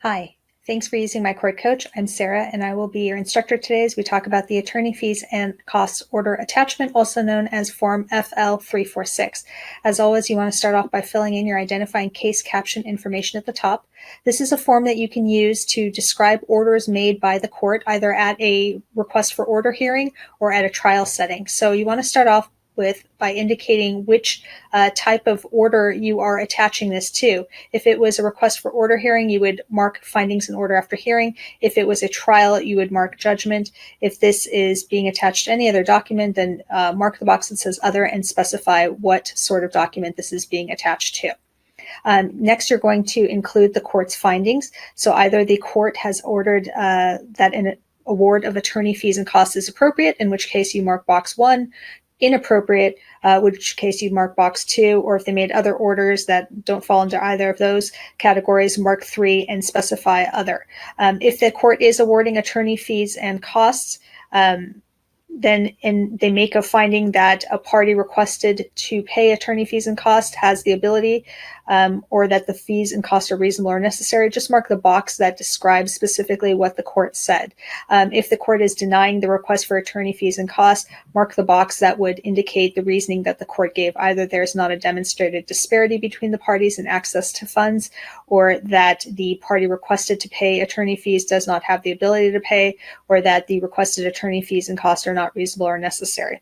Hi, thanks for using my court coach. I'm Sarah, and I will be your instructor today as we talk about the attorney fees and costs order attachment, also known as Form FL-346. As always, you want to start off by filling in your identifying case caption information at the top. This is a form that you can use to describe orders made by the court, either at a request for order hearing or at a trial setting. So you want to start off by indicating which type of order you are attaching this to. If it was a request for order hearing, you would mark findings in order after hearing. If it was a trial, you would mark judgment. If this is being attached to any other document, then mark the box that says other and specify what sort of document this is being attached to. Next, you're going to include the court's findings. So either the court has ordered that an award of attorney fees and costs is appropriate, in which case you mark box 1, inappropriate, which case you mark box 2, or if they made other orders that don't fall into either of those categories, mark 3 and specify other. If the court is awarding attorney fees and costs, then they make a finding that a party requested to pay attorney fees and costs has the ability, or that the fees and costs are reasonable or necessary, just mark the box that describes specifically what the court said. If the court is denying the request for attorney fees and costs, mark the box that would indicate the reasoning that the court gave. Either there's not a demonstrated disparity between the parties in access to funds, or that the party requested to pay attorney fees does not have the ability to pay, or that the requested attorney fees and costs are not reasonable or necessary.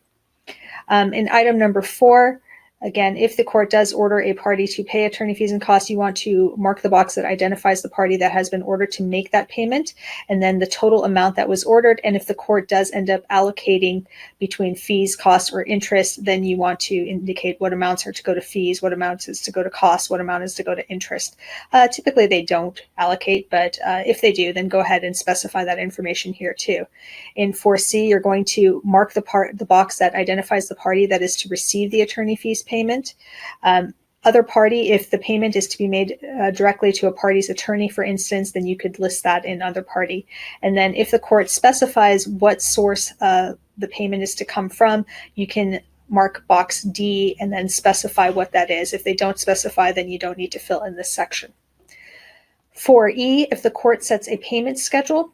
In item number 4, again, if the court does order a party to pay attorney fees and costs, you want to mark the box that identifies the party that has been ordered to make that payment, and then the total amount that was ordered. And if the court does end up allocating between fees, costs, or interest, then you want to indicate what amounts are to go to fees, what amounts is to go to costs, what amount is to go to interest. Typically, they don't allocate, but if they do, then go ahead and specify that information here too. In 4C, you're going to mark the box that identifies the party that is to receive the attorney fees payment. Other party, if the payment is to be made directly to a party's attorney, for instance, then you could list that in other party. And then if the court specifies what source the payment is to come from, you can mark box D and then specify what that is. If they don't specify, then you don't need to fill in this section. 4E, if the court sets a payment schedule,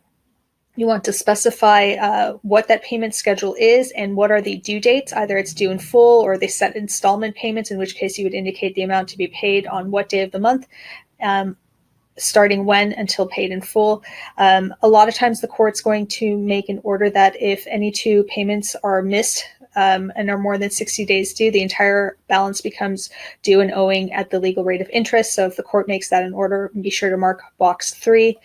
you want to specify what that payment schedule is and what are the due dates. Either it's due in full or they set installment payments, in which case you would indicate the amount to be paid on what day of the month, starting when until paid in full. A lot of times the court's going to make an order that if any 2 payments are missed and are more than 60 days due, the entire balance becomes due and owing at the legal rate of interest. So if the court makes that an order, be sure to mark box 3.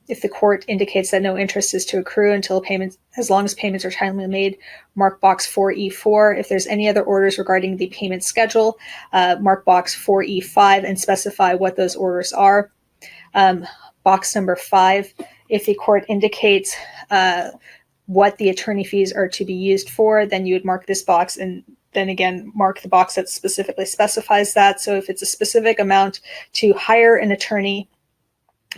If the court indicates that no interest is to accrue until payments, as long as payments are timely made, mark box 4E4. If there's any other orders regarding the payment schedule, mark box 4E5 and specify what those orders are. Box number 5, if the court indicates what the attorney fees are to be used for, then you would mark this box and then again mark the box that specifically specifies that. So if it's a specific amount to hire an attorney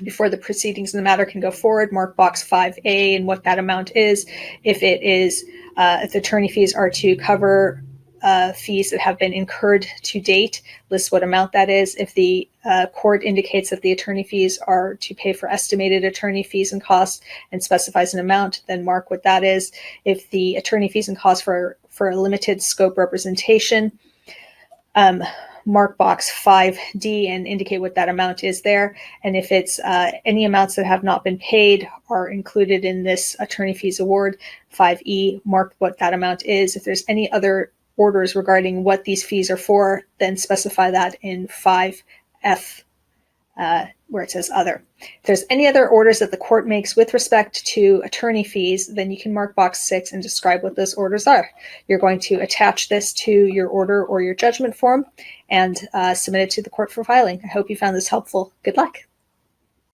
before the proceedings in the matter can go forward, mark box 5A and what that amount is. If it is, if the attorney fees are to cover fees that have been incurred to date, list what amount that is. If the court indicates that the attorney fees are to pay for estimated attorney fees and costs and specifies an amount, then mark what that is. If the attorney fees and costs for a limited scope representation, mark box 5D and indicate what that amount is there. And if it's any amounts that have not been paid are included in this attorney fees award, 5E, mark what that amount is. If there's any other orders regarding what these fees are for, then specify that in 5F, where it says other. If there's any other orders that the court makes with respect to attorney fees, then you can mark box 6 and describe what those orders are. You're going to attach this to your order or your judgment form and submit it to the court for filing. I hope you found this helpful. Good luck.